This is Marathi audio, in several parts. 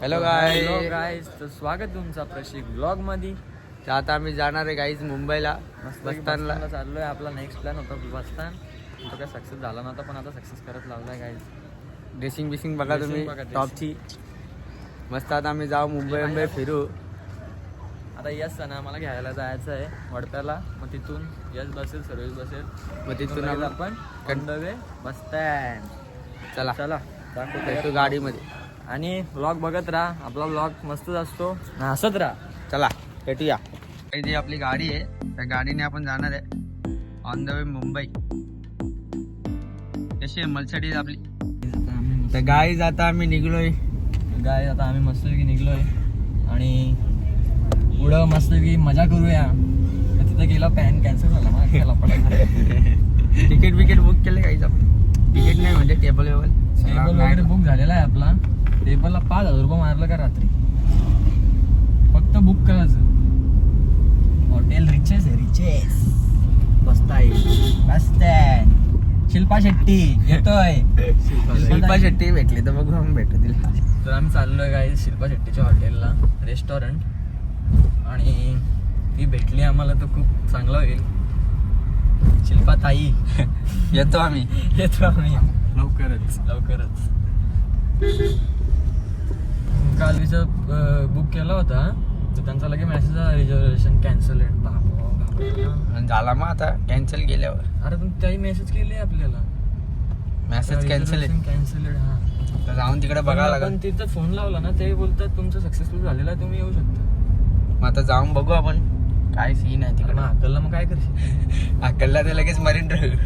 हॅलो गाईज, तर स्वागत तुमचं प्रशिक ब्लॉग मध्ये. तर आता आम्ही जाणार आहे गाईज मुंबईला बसतानला. चाललोय. आपला नेक्स्ट प्लॅन होता बसतान, तो काय सक्सेस झाला नव्हता, पण आता सक्सेस करत लावलाय गाईज. ड्रेसिंग बिसिंग बघा तुम्ही टॉपची. मस्त आता आम्ही जाऊ मुंबई फिरू. आता यस ना मला घ्यायला जायचं आहे वडप्याला, मग तिथून यस बसेल, सर्व्हिस बसेल, मग तिथून आपण कंडवे बस स्टँड. चला दाखवतो गाडीमध्ये आणि व्लॉग बघत राहा. आपला व्लॉग मस्तच असतो, हसत राहा. चला भेटूया. जी आपली गाडी आहे त्या गाडीने आपण जाणार आहे ऑन द वे मुंबई. कशी आहे मर्सिडीज आपली. तर गाईज आता आम्ही निघलोय. आता आम्ही मस्तपैकी निघलोय आणि पुढं मस्तपैकी मजा करूया. तिथं गेला पॅन कॅन्सल झाला मग त्याला तिकीट विकेट बुक केले काहीच आपण. तिकीट नाही म्हणजे टेबल वगैरे बुक झालेला आहे आपला. टेबलला 5,000 रुपये मारलं का रात्री. फक्त बुक करायचं. हॉटेल रिचेस आहे, रिचेस. बसता येईल बस स्टँड. शिल्पा शेट्टी येतोय. शिल्पा शेट्टी भेटली तर बघू आम्ही भेटू तिला. तर आम्ही चाललोय गाईज शिल्पा शेट्टीच्या हॉटेलला, रेस्टॉरंट. आणि ती भेटली आम्हाला तर खूप चांगलं होईल. शिल्पा ताई येतो आम्ही लवकरच. काल बुक केला होता तर त्यांचा लगेच मेसेज आला, रिझर्वेशन कॅन्सल आहे. झाला मग आता कॅन्सल केल्यावर. अरे पण त्याही मेसेज केले आपल्याला, मेसेज कॅन्सल हा. तर जाऊन तिकडे बघायला लागेल. पण तिथं फोन लावला ना, ते बोलतात तुमचं सक्सेसफुल झालेला आहे, तुम्ही येऊ शकता. मग आता जाऊन बघू आपण काय सीन आहे तिकडे. अक्कलला मग काय करशील. अक्कलला ते लगेच मरीन ड्राईव्ह.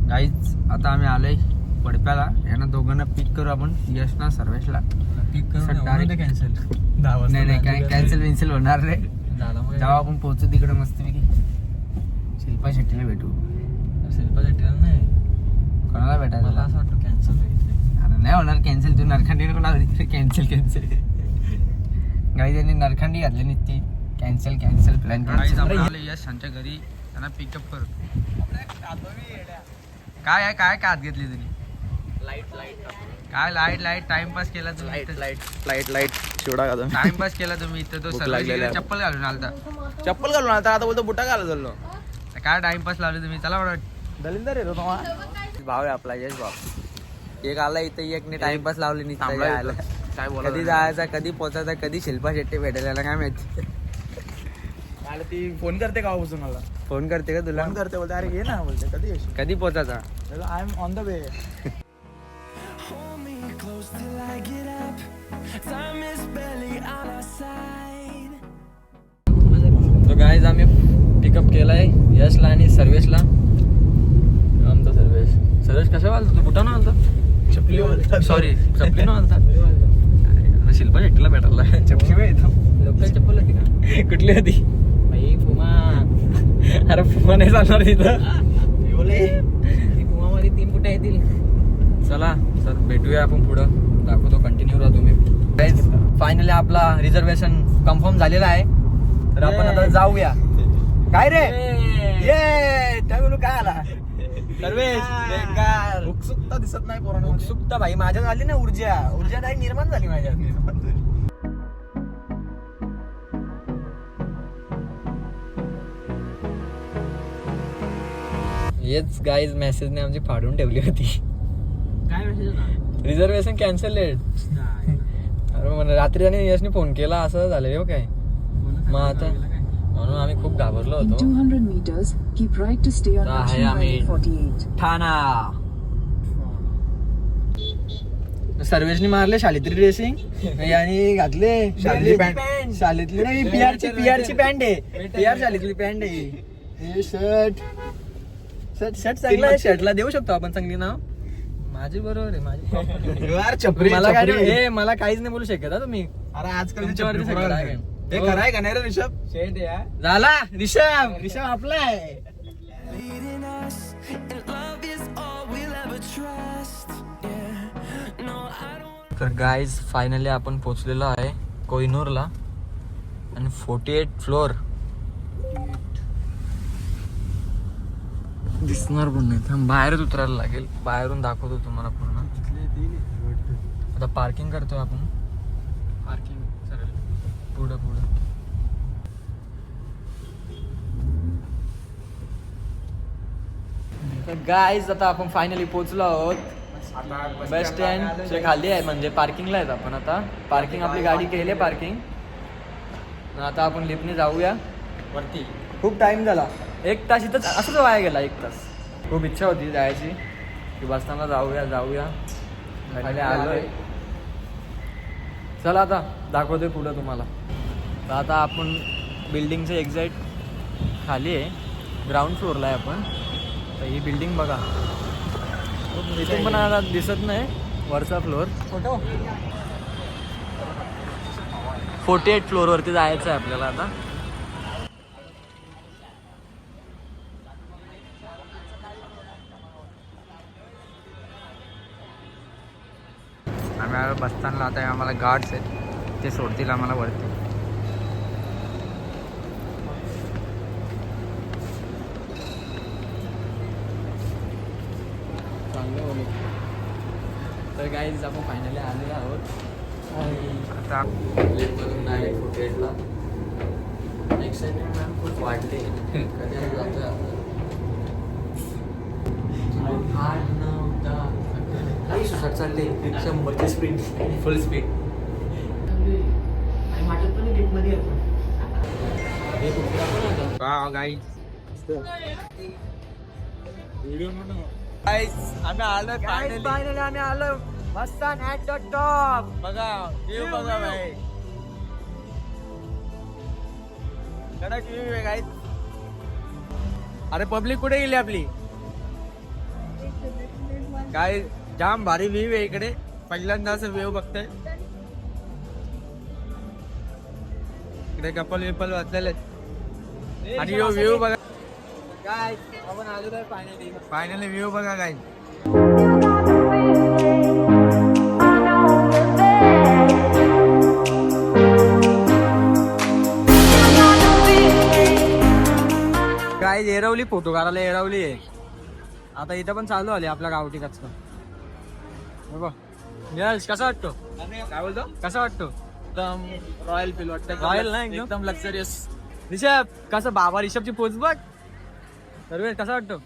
गाईज आता आम्ही आलोय वडप्याला. यांना दोघांना पिक करू आपण. यशना सर्वेशला पिक करून कॅन्सल. नाही काय कॅन्सल विन्सल होणार रे. जेव्हा आपण पोहोचू तिकडे मस्तपैकी शिल्पा शेट्टीला भेटू. शिल्पा शेट्टीला नाही, कोणाला भेटायचं. मला असं वाटतं कॅन्सल होईल. अरे नाही होणार कॅन्सल. तू नरखंडी नको लावली तिकडे कॅन्सल. गाईज यांनी नरखंडी घातली नुसती. Cancel plan. यश यांच्या घरी त्यांना पिकअप करू. काय हात घेतली तुम्ही. काय लाईट टाइमपास केला तुम्ही. लाईट शिवडा घालून टाइमपास केला तुम्ही इथं. तो चप्पल घालून आलता. आता बोलतो बुटा घालत चाललो. काय टाइमपास लावले तुम्ही. चला बरं. दलिंदर येतो भाव आहे आपला यश भाव. एक आला इथं, एकने टाइमपास लावले नाही. काय बोला कधी जायचा, कधी पोचायचा, कधी शिल्पा शेट्टी भेटायला काय माहिती. ती फोन करते का मला. फोन करते का तुला. फोन करते, बोलते अरे घे ना, बोलते कधी येशील. कधी पोचायचा. I am on the way. तो गाईज आम्ही पिकअप केलाय यशला आणि सर्वेशला. आमचा सर्वेश कशा वालता. तू बुटानं आलता. चपली सॉरी चपलीनं आलता. शिल्पा शेट्टीला भेटायला चपली लोकल चप्पल होती का. कुठली होती. पुमा. अरे पुमा नाही चालणार तिथं. पुमा मध्ये 3 फुटे येतील. चला सर भेटूया आपण पुढं. दाखवतो, कंटिन्यू राहा तुम्ही. फायनली आपला रिझर्वेशन कन्फर्म झालेला आहे, तर आपण आता जाऊया. काय रे ये त्यावेळी काय आला. सर्वेश बेकार. उत्सुकता दिसत नाही पोरांना. उत्सुकता भाई माझ्यात आली ना. ऊर्जा काही निर्माण झाली माझ्यात. हेच गाईज मेसेजने आमची फाडून ठेवली होती. काय मेसेज होता. Reservation cancel. अरे मला रात्री आणि यशने फोन केला असं झालं हो काय. मग आता म्हणून आम्ही खूप घाबरलो होतो. 200 meters keep right to stay on आहे आम्ही 48. ठाणा. सर्वेशनी मारले शाळेतली ड्रेसिंग आणि घातले शाळेतली नाही. पीआरची पॅन्ट आहे. पीआर शाळेतली पॅन्ट आहे. हे शर्ट चांगला आहे. शर्टला देऊ शकतो आपण चांगली नाव. माझी बरोबर आहे. माझी मला काय हे मला काहीच नाही बोलू शकत तुम्ही. अरे आजकाल ते खराय का नाही रे ऋषभ. शेट झाला ऋषभ आपला आहे. तर गाईज फायनली आपण पोहोचलेलो आहे कोहिनूरला आणि 48 फ्लोअर. बसणार पण नाही. थांब बाहेरच उतरायला लागेल. बाहेरून दाखवतो तुम्हाला पूर्ण. आता पार्किंग करतोय आपण. पार्किंग पुढं पुढं. तर गाईज आता आपण फायनली पोहोचलो आहोत बस स्टँडच्या खाली आहे, म्हणजे पार्किंगला आहेत आपण आता. पार्किंग आपली गाडी केली आहे पार्किंग. आता आपण लिफ्टने जाऊया वरती. खूप टाइम झाला, 1 तास इथंच असंच वाया गेला. 1 तास. खूप इच्छा होती जायची की बसताना जाऊया. खाली आलोय. चला आता दाखवतोय पुढं तुम्हाला. तर आता आपण बिल्डिंगचं एक्झॅक्ट खाली आहे, ग्राउंड फ्लोअरला आहे आपण. तर ही बिल्डिंग बघा, इथून पण आता दिसत नाही वरचा फ्लोअर. 48 फ्लोअरवरती जायचं आहे आपल्याला आता. आम्ही बसताना आता आम्हाला गार्ड्स आहेत, ते सोडतील आम्हाला वरती. तर गाईज आपण फायनली आलेलो आहोत. आता डायरेक्ट 48ला. एक्साइटमेंट मॅम खूप वाढते. कधी आम्ही जातोय आता. 8, 9, 10 काही सुसाट चालले 100ची स्पीड, फुल स्पीड. आणि वाटत पण लिफ्टमध्ये आपण हे कुठला पण होता. गाईज आम्ही आलो फायनली. आम्ही आलो मस्तान ॲट द टॉप. बघा व्ह्यू बघा भाई, कडक व्ह्यू आहे गाईज. अरे पब्लिक कुठे गेली आपली? काय जाम भारी व्ह्यू आहे इकडे. पहिल्यांदा असं व्ह्यू बघतोय. इकडे कपल विपल वाचलेले आणि व्ह्यू बघा काय आपण आलो तर फायनली व्ह्यू बघा काय. काय एरवली फोटो काढायला एरवली आहे. आता इथं पण चालू आले आपल्या गावठी कचका. यश कसा वाटतो? काय बोलतो? कसा वाटतो? एकदम रॉयल फील वाटतं. रॉयल नाही एकदम लक्झरियस. रिषभ कसं बाबा रिषभची पोच बघ. सर्वे कसा वाटतो?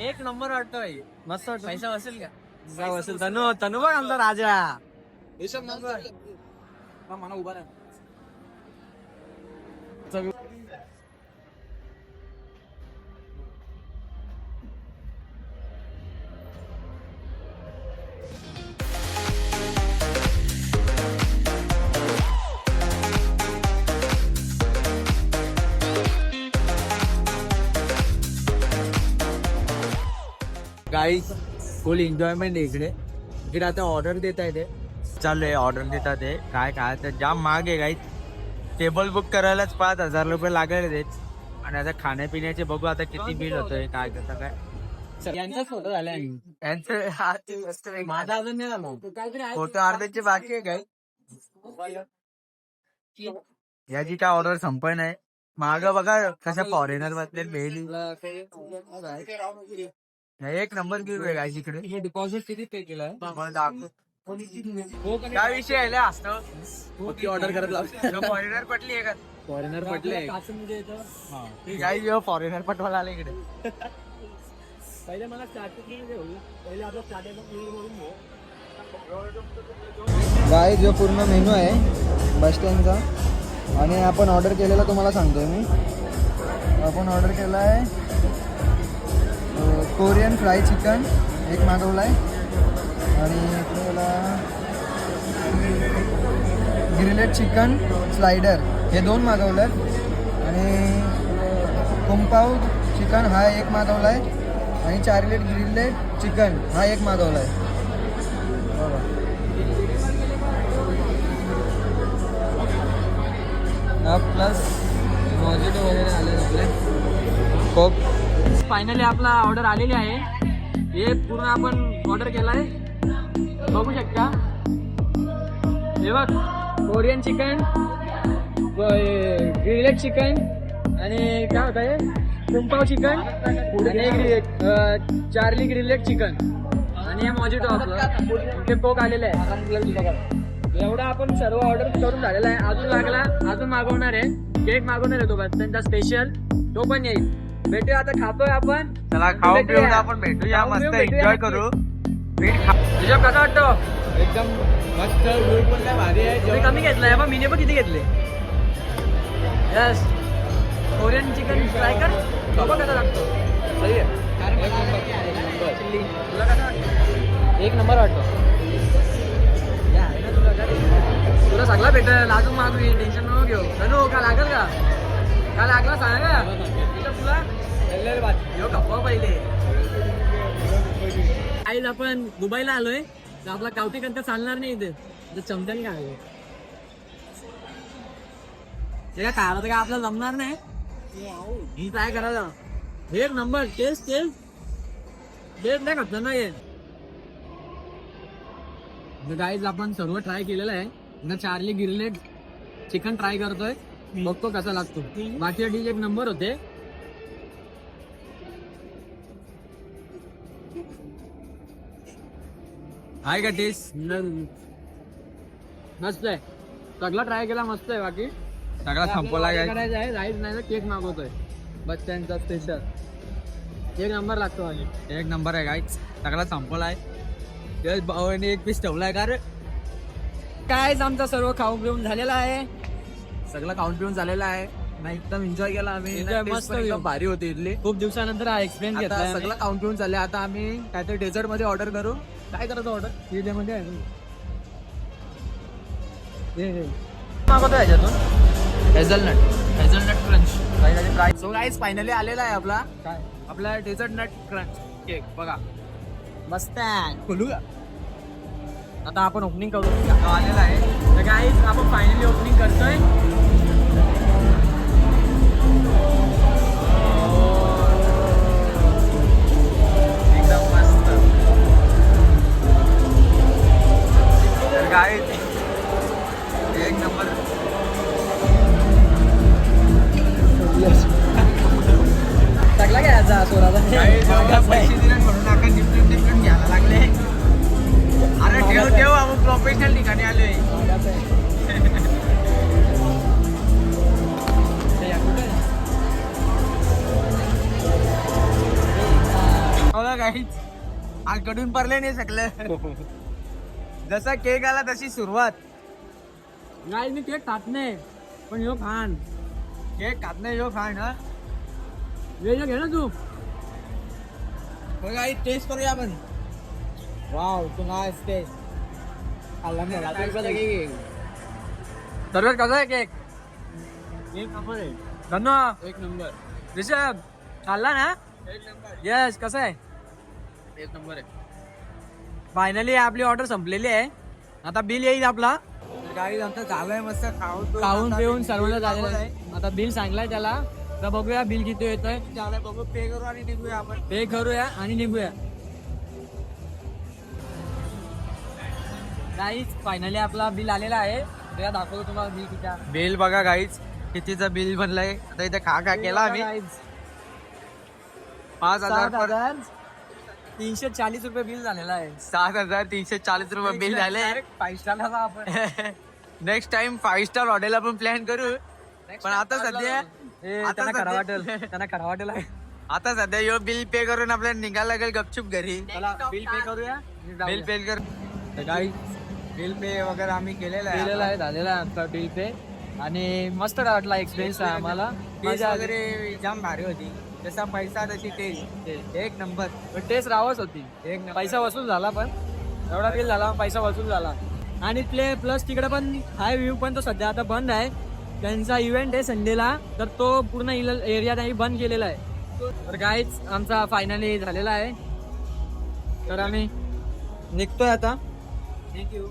1 नंबर वाटतोय. मस्त वाटतो. पैसा असेल का? जाऊ असेल. तनु बघ आमचा राजा. रिषभ नंबर मला उभा राहा. गाईज फुल एन्जॉयमेंट आहे इकडे. इकडे आता ऑर्डर देता येते. चालू आहे ऑर्डर देतात ते. काय काय तर जाम महाग आहे गाईज. टेबल बुक करायलाच 5,000 रुपये लागले आहेत. आणि आता खाण्यापिण्याचे बघू आता किती बिल होतोय काय कसं काय. यांचाच फोटो झाला. यांचं माझा अजून नाही झाला. फोटो अर्ध्याचे बाकी आहे काय. याची काय ऑर्डर संपय नाही. माग बघा कशा फॉरेनर बसले मेली. 1 नंबर घेऊ गाईज इकडे. हे डिपॉझिट किती पे केलंय? काय विषय आहे असतं. ऑर्डर करत लावतो. फॉरेनर पटली आहे का? फॉरेनर पटले. काही फॉरेनर पटवायला आले इकडे. पहिले मला स्टार्टिंग पहिले आपलं स्टार्टिंग. गाईज जो पूर्ण मेनू आहे बस स्टँडचा. आणि आपण ऑर्डर केलेला तुम्हाला सांगतोय मी. आपण ऑर्डर केला आहे कोरियन फ्राय चिकन 1 मागवला आहे. आणि आपल्याला ग्रिलेड चिकन स्लायडर हे 2 मागवलं आहेत. आणि कुंपाव चिकन हा 1 मागवला आहे. आणि चार्लेट ग्रिलेड चिकन हा 1 मागवला आहे. प्लस मॉजिटो वगैरे आले आपले. कोक. फायनली आपला ऑर्डर आलेली आहे. हे पूर्ण आपण ऑर्डर केलाय बघू शकता. हे बघ कोरियन चिकन, ग्रिलेड चिकन आणि काय होतं हे कुंपाव चिकन आणि एक चार्ली ग्रिलेट चिकन आणि हे मॉजिटो आपलं ते कोक आलेलं आहे. एवढं आपण सर्व ऑर्डर करून झालेलं आहे. अजून मागवणार आहे. केक मागवणार आहे तो बस त्यांचा स्पेशल, तो पण येईल. भेटूया आता, खातोय आपण. चला खाऊन पिऊन आपण भेटूया, मस्त एन्जॉय करू. तुझ्या कसा वाटतो? एकदम मस्त, व्ह्यू पण लय भारी आहे. तुम्ही कमी घेतलाय बा, मीने पण किती घेतले. यस, कोरियन चिकन फ्राय कर, बाबा कसा लागतो? सही आहे. चिल्ली तुला कसा वाटतो? एक नंबर वाटतो. तुला सगळा भेटेल. अजून मागू, टेन्शन नको घेऊ. धनू का लागल का? का लागला सांगा का तुला? येऊ गप्पा पहिले. आईला आपण दुबईला आलोय तर आपला गावठी कंट चालणार नाही इथे, तर चमच्याने काय ते काय खायला तर काय आपल्याला जमणार नाही. ही ट्राय करायला एक नंबर. टेस्ट नाही खात नाही. गाईज आपण सर्व ट्राय केलेलं आहे. ना चार्ली ग्रिलेट चिकन ट्राय करतोय, बघतो कसा लागतो. बाकी डिश एक नंबर होते. आहे का टेस्ट? मस्त आहे, सगळा ट्राय केला, मस्त आहे. बाकी सगळा संपला काय करायचं आहे, राईस नाही तर केक मागवतोय बच्चांचा स्पेशल. एक नंबर लागतो. आणि एक नंबर आहे गाईच, सगळा संपला आहे. भावाने एक पीस ठेवलाय का रे? काय आमचा सर्व खाऊन पिऊन झालेला आहे. सगळं खाऊन पिऊन झालेला आहे. नाही एकदम एन्जॉय केला आम्ही. मस्त भारी होती इडली. खूप दिवसानंतर हा एक्सपिरियन्स घेतला. सगळं खाऊन पिऊन झाले. आता आम्ही काहीतरी डेझर्ट मध्ये ऑर्डर करू. काय करायचं ऑर्डर? पिझ्यामध्ये आहे मागवतो याच्यातून hazelnut crunch. So guys finally आलेला आहे आपला काय आपला डेझर्ट नट क्रंच केक. बघा मस्त आहे. खोलू का? आता आपण ओपनिंग करू. तो आलेला आहे. तर गाईज आपण फायनली ओपनिंग करतोय. एकदम मस्त. तर गाईज एक नंबर. सगळा घ्यायचा सोडाचा. पैसे दिले म्हणून आता डिफरंट घ्यायला लागले. अरे ठेव आपण प्रोफेशनल ठिकाणी आलोय. काहीच आज कडून पडले नाही सगळं. जसा केक आला तशी सुरुवात. गाईज मी केक खात नाही, पण ह्यो खान. केक खात नाही जो खाय ना. वेळ घे ना तू. बघा टेस्ट करूया आपण. वाव तू नाईस टेस्ट. सर्वात कसा आहे केक? एक नंबर आहे. धन्यवाद. एक नंबर. ऋषभ खाल्ला ना? एक नंबर. यस, कसं आहे? एक नंबर आहे. फायनली आपली ऑर्डर संपलेली आहे. आता बिल येईल आपला. गाडी आमचं झालंय मस्त खाऊन पिऊन सर्वांना झालेलं आहे. आता बिल सांगलाय त्याला, तर बघूया बिल किती येतोय. झालंय बघू. पे करू आणि निघूया आपण. पे करूया आणि निघूया. गाईज फायनली आपला बिल आलेला आहे. तेव्हा दाखवतो तुम्हाला बिल किती आहे. बिल बघा गाईच कितीचं बिल बनलंय. आता इथे खा केला आम्ही. 5,340 रुपये बिल झालेला आहे. 7,340 रुपये बिल झाले. 5 स्टारला आपण नेक्स्ट टाइम 5 स्टार हॉटेल आपण प्लॅन करू. पण आता सध्या त्यांना खरा वाटेल, त्यांना खरा वाटेल. आता सध्या यो बिल पे करून आपल्याला निघायला लागेल गपचूप घरी. बिल पे करूया. बिल पे कर. बिल पे वगैरे आम्ही केलेलं आहे. झालेला आहे आमचा बिल पे. आणि मस्त वाटला एक्सपिरियन्स आहे आम्हाला. टेस्ट वगैरे जाम भारी होती. जसा पैसा तशी टेस्ट एक नंबर. टेस्ट रावच होती. पैसा वसूल झाला, पण एवढा बिल झाला, पैसा वसूल झाला. आणि प्लस तिकडे पण हाय व्ह्यू, पण तो सध्या आता बंद आहे. त्यांचा इव्हेंट आहे संडेला, तर तो पूर्ण एरिया त्यांनी बंद केलेला आहे. तर काहीच आमचा फायनली झालेला आहे. तर आम्ही निघतोय आता. थँक्यू.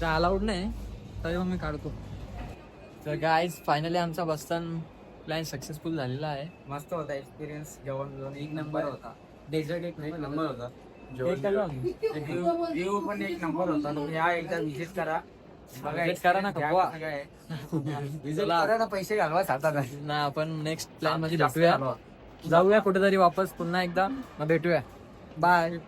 अलाउड नाही तरी मग मी काढतो. तर गाईज फायनली आमचा बस्तान प्लॅन सक्सेसफुल झालेला आहे. मस्त होता एक्सपिरियन्स. जेवण एक नंबर होता. डेझर्ट एक नंबर होता. व्ह्यू पण एक नंबर होता. तुम्ही या एकदा व्हिजिट करा. Visit करा ना, खपवा. करा ना, पैसे घालवा साता ना आपण नेक्स्ट प्लॅन मध्ये भेटूया, जाऊया कुठेतरी वापस पुन्हा एकदा, मग भेटूया. बाय.